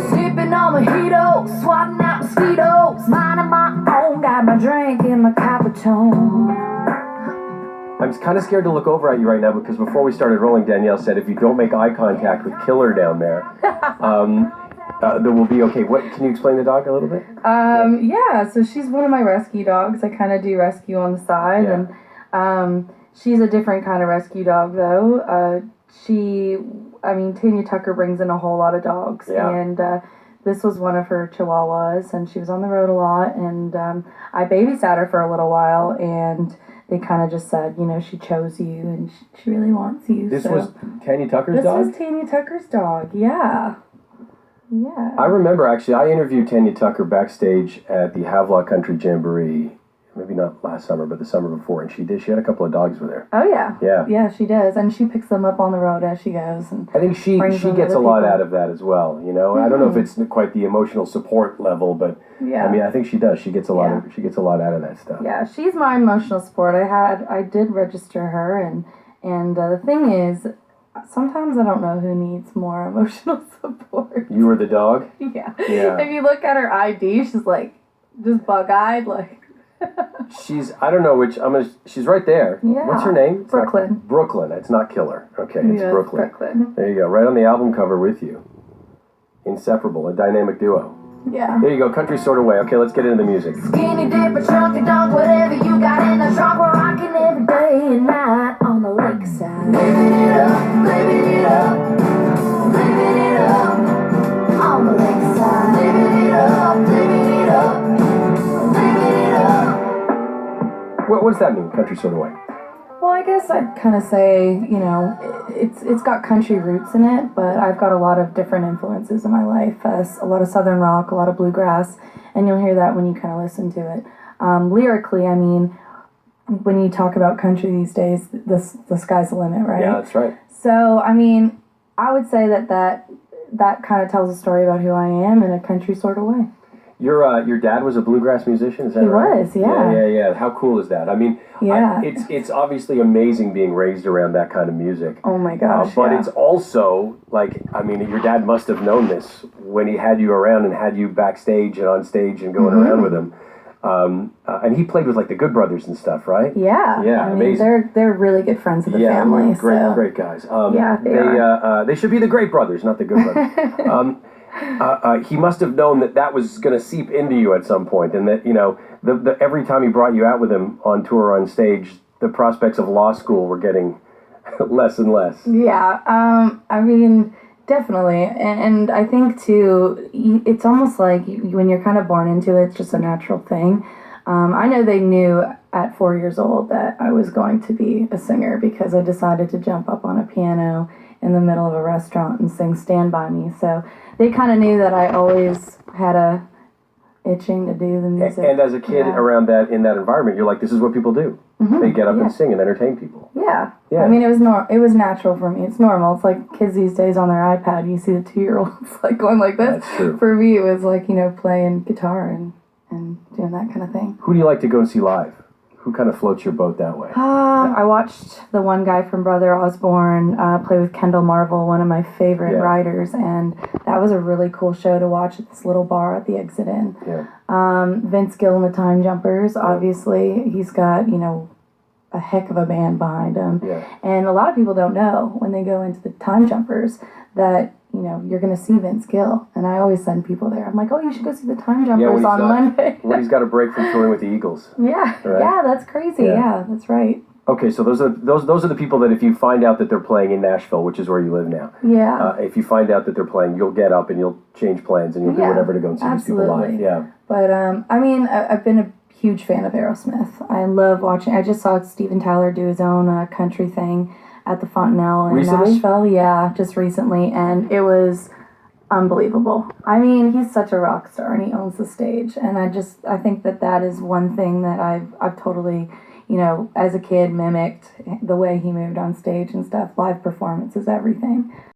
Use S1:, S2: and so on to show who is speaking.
S1: Sipping on mojitos, swatting out mosquitoes, minding my own, got my drink in my Capitone.
S2: I'm kind of scared to look over at you right now because before we started rolling, Danielle said if you don't make eye contact with Killer down there, then we'll be okay. What can you explain the dog a little bit?
S3: Yeah, so she's one of my rescue dogs. I kind of do rescue on the side,
S2: Yeah.
S3: and she's a different kind of rescue dog, though. Tanya Tucker brings in a whole lot of dogs,
S2: Yeah.
S3: and this was one of her Chihuahuas, and she was on the road a lot, and I babysat her for a little while, and they kind of just said, she chose you, and she really wants you.
S2: This was Tanya Tucker's dog?
S3: This was Tanya Tucker's dog, yeah. Yeah.
S2: I remember, actually, I interviewed Tanya Tucker backstage at the Havelock Country Jamboree, maybe not last summer, but the summer before, and she had a couple of dogs with her.
S3: Oh, yeah.
S2: Yeah.
S3: Yeah, she does, and she picks them up on the road as she goes. And
S2: I think she gets a lot out of that as well, Mm-hmm. I don't know if it's quite the emotional support level, but
S3: yeah.
S2: I think she does. She gets a lot out of that stuff.
S3: Yeah, she's my emotional support. I did register her, and the thing is, sometimes I don't know who needs more emotional support.
S2: You were the dog?
S3: Yeah.
S2: Yeah.
S3: If you look at her ID, she's like just bug-eyed, like.
S2: I don't know which. She's right there.
S3: Yeah.
S2: What's her name?
S3: Brooklyn.
S2: Brooklyn. It's not Killer. Okay, it's
S3: Yeah,
S2: Brooklyn.
S3: Brooklyn.
S2: There you go. Right on the album cover with you. Inseparable, a dynamic duo.
S3: Yeah.
S2: There you go. Country sort of way. Okay, let's get into the music.
S1: Skinny dip, a chunky dunk, whatever you got in the trunk, we're rocking every day and night on the lakeside. Living it up, living it up, living it up on the lakeside. Living it up, living it up, living it up.
S2: What does that mean, country sort of way?
S3: Well, I guess I'd kind of say, it's got country roots in it, but I've got a lot of different influences in my life. A lot of southern rock, a lot of bluegrass, and you'll hear that when you kind of listen to it. Lyrically, when you talk about country these days, the sky's the limit, right?
S2: Yeah, that's right.
S3: So, I would say that kind of tells a story about who I am in a country sort of way.
S2: Your dad was a bluegrass musician, is that right?
S3: He was, yeah.
S2: Yeah. How cool is that?
S3: Yeah.
S2: It's obviously amazing being raised around that kind of music.
S3: Oh my gosh,
S2: but
S3: yeah.
S2: it's also, your dad must have known this when he had you around and had you backstage and on stage and going around with him. And he played with the Good Brothers and stuff, right?
S3: Yeah.
S2: Yeah, amazing.
S3: They're really good friends of the family.
S2: Great guys.
S3: Yeah, they are.
S2: They should be the Great Brothers, not the Good Brothers. He must have known that was going to seep into you at some point, and that the every time he brought you out with him on tour or on stage, the prospects of law school were getting less and less.
S3: Yeah, definitely, and I think too, it's almost like when you're kind of born into it, it's just a natural thing. I know they knew at 4 years old that I was going to be a singer because I decided to jump up on a piano in the middle of a restaurant and sing Stand By Me. So they kind of knew that I always had a itching to do the music.
S2: And as a kid around in that environment, you're like, this is what people do. Mm-hmm. They get up and sing and entertain people.
S3: Yeah.
S2: Yeah.
S3: It was natural for me. It's normal. It's like kids these days on their iPad, you see the 2-year-olds going like this.
S2: That's true.
S3: For me, it was playing guitar and doing that kind of thing.
S2: Who do you like to go and see live? Who kind of floats your boat that way?
S3: I watched the one guy from Brother Osborne play with Kendall Marvel, one of my favorite writers, and that was a really cool show to watch at this little bar at the Exit Inn.
S2: Yeah.
S3: Vince Gill and the Time Jumpers, obviously, he's got, a heck of a band behind him.
S2: Yeah.
S3: And a lot of people don't know when they go into the Time Jumpers that, you're going to see Vince Gill. And I always send people there. I'm like, oh, you should go see the Time Jumpers on Monday.
S2: When he's got a break from touring with the Eagles.
S3: Yeah. Right? Yeah, that's crazy. Yeah, that's right.
S2: Okay, so those are the people that if you find out that they're playing in Nashville, which is where you live now.
S3: Yeah.
S2: If you find out that they're playing, you'll get up and you'll change plans and you'll do whatever to go and see these people live. Yeah.
S3: But I've been a huge fan of Aerosmith. I love watching. I just saw Steven Tyler do his own country thing at the Fontanelle in Nashville. Yeah, just recently, and it was unbelievable. He's such a rock star, and he owns the stage. And I think that is one thing that I've totally, as a kid, mimicked the way he moved on stage and stuff. Live performance is everything.